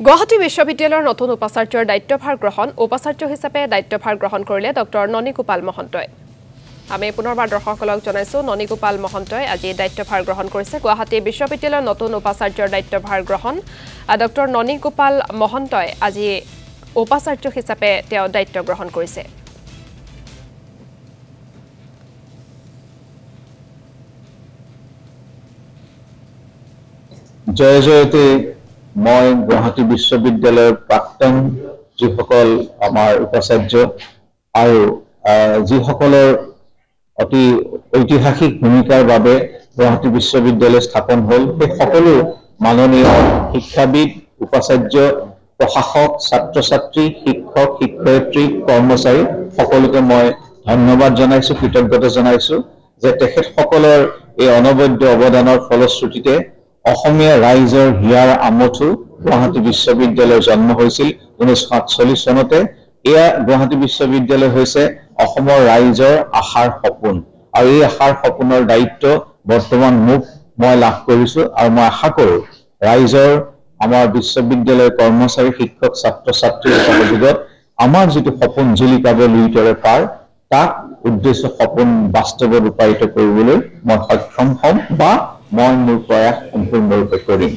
গুৱাহাটী বিশ্ববিদ্যালয়ৰ নতুন উপাচাৰ্যৰ দায়িত্বভাৰ হিচাপে দায়িত্বভাৰ গ্ৰহণ কৰিলে ডক্টৰ ননীগোপাল মহন্তই। আমি পুনৰবাৰ দৰ্শকসকলক জনাইছোঁ ননীগোপাল মহন্তই আজি দায়িত্বভাৰ গ্ৰহণ কৰিছে। গুৱাহাটী বিশ্ববিদ্যালয়ৰ নতুন উপাচাৰ্যৰ দায়িত্বভাৰ গ্ৰহণ ডক্টৰ ননীগোপাল মহন্তই আজি উপাচাৰ্য হিচাপে তেওঁ দায়িত্ব গ্ৰহণ কৰিছে। জয় জয়তে মই গুৱাহাটী বিশ্ববিদ্যালয়ৰ প্ৰাক্তন যিসকল আমাৰ উপাচাৰ্য আৰু যিসকলৰ অতি ঐতিহাসিক ভূমিকাৰ বাবে গুৱাহাটী বিশ্ববিদ্যালয় স্থাপন হ'ল সেই সকলো মাননীয় শিক্ষাবিদ উপাচাৰ্য প্ৰশাসক ছাত্ৰ ছাত্ৰী শিক্ষক শিক্ষয়িত্ৰী কৰ্মচাৰী সকলোকে মই ধন্যবাদ জনাইছোঁ কৃতজ্ঞতা জনাইছোঁ যে তেখেতসকলৰ এই অনবদ্য অৱদানৰ ফলশ্ৰুতিতে অসমীয়া ৰাইজৰ হিয়াৰ আমঠু গুৱাহাটী বিশ্ববিদ্যালয়ৰ জন্ম হৈছিল 1947 চনতে। এয়া গুৱাহাটী বিশ্ববিদ্যালয় হৈছে অসমৰ ৰাইজৰ আশাৰ সপোন আৰু এই আশাৰ সপোনৰ দায়িত্ব বৰ্তমান মই লাভ কৰিছোঁ আৰু মই আশা কৰোঁ ৰাইজৰ আমাৰ বিশ্ববিদ্যালয়ৰ কৰ্মচাৰী শিক্ষক ছাত্ৰ ছাত্ৰীৰ সহযোগত আমাৰ যিটো সপোন জিলিকাব লুইতৰে পাৰ তাক উদ্দেশ্য সপোন বাস্তৱত ৰূপায়িত কৰিবলৈ মই সক্ষম হ'ম বা মই মোৰ প্ৰয়াস সম্পূৰ্ণৰূপে কৰিম।